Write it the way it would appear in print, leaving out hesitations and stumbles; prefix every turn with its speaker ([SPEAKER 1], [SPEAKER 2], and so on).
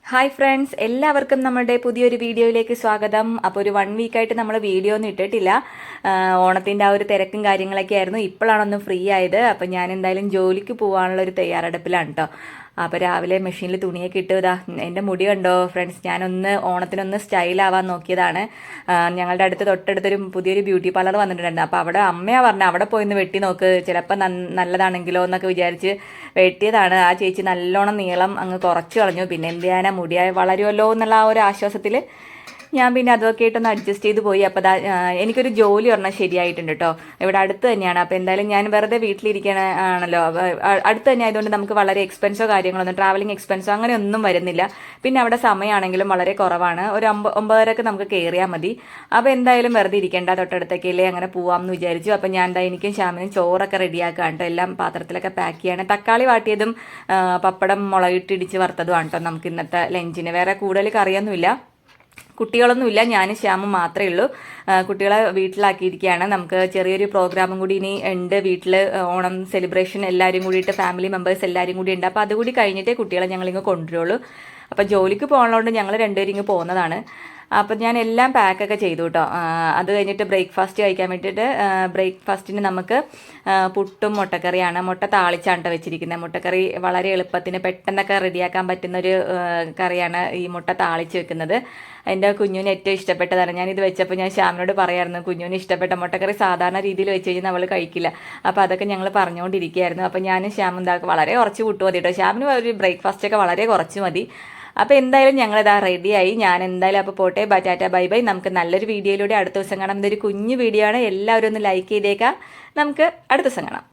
[SPEAKER 1] Hi friends, എല്ലാവർക്കും നമ്മുടെ പുതിയൊരു വീഡിയോയിലേക്ക് സ്വാഗതം. അപ്പോൾ ഒരു 1 വീക്കായിട്ട് നമ്മൾ വീഡിയോ ഒന്നും ഇട്ടിട്ടില്ല. ഓണത്തിൻ്റെ ആ ഒരു തിരക്കും കാര്യങ്ങളൊക്കെ ആയിരുന്നു. ഇപ്പോഴാണൊന്ന് ഫ്രീ ആയത്. അപ്പോൾ ഞാൻ എന്തായാലും ജോലിക്ക് പോകാനുള്ള ഒരു തയ്യാറെടുപ്പിലാണ് കേട്ടോ. അപ്പോൾ രാവിലെ മെഷീനിൽ തുണിയൊക്കെ ഇട്ട് ഇതാ എൻ്റെ മുടി കണ്ടോ ഫ്രണ്ട്സ്, ഞാനൊന്ന് ഓണത്തിനൊന്ന് സ്റ്റൈലാവാൻ നോക്കിയതാണ്. ഞങ്ങളുടെ തൊട്ടടുത്തൊരു പുതിയൊരു ബ്യൂട്ടി പാർലർ വന്നിട്ടുണ്ടായിരുന്നു. അപ്പോൾ അവിടെ അമ്മയാ പറഞ്ഞത് അവിടെ പോയി ഒന്ന് വെട്ടി നോക്ക്, ചിലപ്പോൾ നല്ലതാണെങ്കിലോ എന്നൊക്കെ വിചാരിച്ച് വെട്ടിയതാണ്. ആ ചേച്ചി നല്ലോണം നീളം അങ്ങ് കുറച്ച് കളഞ്ഞു. പിന്നെ എന്ത് ചെയ്യാനാ, മുടിയായി വളരുമല്ലോ എന്നുള്ള ആ ഒരു ആശ്വാസത്തിൽ ഞാൻ പിന്നെ അതൊക്കെ ആയിട്ടൊന്ന് അഡ്ജസ്റ്റ് ചെയ്ത് പോയി. അപ്പോൾ എനിക്കൊരു ജോലി പറഞ്ഞാൽ ശരിയായിട്ടുണ്ട് കേട്ടോ. ഇവിടെ അടുത്ത് തന്നെയാണ്. അപ്പോൾ എന്തായാലും ഞാൻ വെറുതെ വീട്ടിലിരിക്കണ ആണല്ലോ, അടുത്ത് തന്നെ ആയതുകൊണ്ട് നമുക്ക് വളരെ എക്സ്പെൻസോ കാര്യങ്ങളൊന്നും ട്രാവലിംഗ് എക്സ്പെൻസോ അങ്ങനെ ഒന്നും വരുന്നില്ല. പിന്നെ അവിടെ സമയമാണെങ്കിലും വളരെ കുറവാണ്. ഒരു 9:30 നമുക്ക് കയറിയാൽ മതി. അപ്പോൾ എന്തായാലും വെറുതെ ഇരിക്കേണ്ട, തൊട്ടടുത്തേക്കല്ലേ അങ്ങനെ പോവാമെന്ന് വിചാരിച്ചു. അപ്പോൾ ഞാൻ എന്താ എനിക്കും ശ്യാമിനും ചോറൊക്കെ റെഡിയാക്കാം കേട്ടോ. എല്ലാം പാത്രത്തിലൊക്കെ പാക്ക് ചെയ്യാണ്. തക്കാളി വാട്ടിയതും പപ്പടം മുളകിട്ടിടിച്ച് വറുത്തതുമാണ് കേട്ടോ നമുക്ക് ഇന്നത്തെ ലഞ്ചിന്. വേറെ കൂടുതൽ കറിയൊന്നുമില്ല. കുട്ടികളൊന്നുമില്ല, ഞാനും ശ്യാമും മാത്രമേ ഉള്ളൂ. കുട്ടികളെ വീട്ടിലാക്കിയിരിക്കുകയാണ്. നമുക്ക് ചെറിയൊരു പ്രോഗ്രാമും കൂടി ഇനി ഉണ്ട് വീട്ടിൽ. ഓണം സെലിബ്രേഷൻ എല്ലാവരും കൂടിയിട്ട്, ഫാമിലി മെമ്പേഴ്സ് എല്ലാവരും കൂടി ഉണ്ട്. അപ്പോൾ അതുകൂടി കഴിഞ്ഞിട്ടേ കുട്ടികളെ ഞങ്ങളിങ്ങ് കൊണ്ടുവരുള്ളൂ. അപ്പോൾ ജോലിക്ക് പോകാനുള്ളതുകൊണ്ട് ഞങ്ങൾ രണ്ടുപേരും ഇങ്ങ് പോകുന്നതാണ്. അപ്പം ഞാൻ എല്ലാം പാക്കൊക്കെ ചെയ്തു കേട്ടോ. അത് കഴിഞ്ഞിട്ട് ബ്രേക്ക്ഫാസ്റ്റ് കഴിക്കാൻ വേണ്ടിയിട്ട്, ബ്രേക്ക്ഫാസ്റ്റിന് നമുക്ക് പുട്ടും മുട്ടക്കറിയാണ്. മുട്ട താളിച്ചാണ് വെച്ചിരിക്കുന്നത്. മുട്ടക്കറി വളരെ എളുപ്പത്തിന് പെട്ടെന്നൊക്കെ റെഡിയാക്കാൻ പറ്റുന്നൊരു കറിയാണ് ഈ മുട്ട താളിച്ച് വെക്കുന്നത്. എൻ്റെ കുഞ്ഞുവിന് ഏറ്റവും ഇഷ്ടപ്പെട്ടതാണ്. ഞാനിത് വെച്ചപ്പോൾ ഞാൻ ശ്യാമിനോട് പറയായിരുന്നു, കുഞ്ഞുവിന് ഇഷ്ടപ്പെട്ട മുട്ടക്കറി സാധാരണ രീതിയിൽ വെച്ച് കഴിഞ്ഞാൽ അവൾ കഴിക്കില്ല. അപ്പോൾ അതൊക്കെ ഞങ്ങൾ പറഞ്ഞുകൊണ്ടിരിക്കുകയായിരുന്നു. അപ്പോൾ ഞാനും ശ്യാമും എന്താക്കും വളരെ കുറച്ച് പുട്ട് മതി കേട്ടോ. ശ്യാമിന് ഒരു ബ്രേക്ക്ഫാസ്റ്റൊക്കെ വളരെ കുറച്ച് മതി. അപ്പോൾ എന്തായാലും ഞങ്ങളിതാ റെഡിയായി. ഞാൻ എന്തായാലും അപ്പോൾ പോട്ടെ, ടാറ്റ ബൈ ബൈ. നമുക്ക് നല്ലൊരു വീഡിയോയിലൂടെ അടുത്ത ദിവസം കാണാം. ഇതൊരു കുഞ്ഞു വീഡിയോ ആണ്. എല്ലാവരും ഒന്ന് ലൈക്ക് ചെയ്തേക്കാം. നമുക്ക് അടുത്ത ദിവസം കാണാം.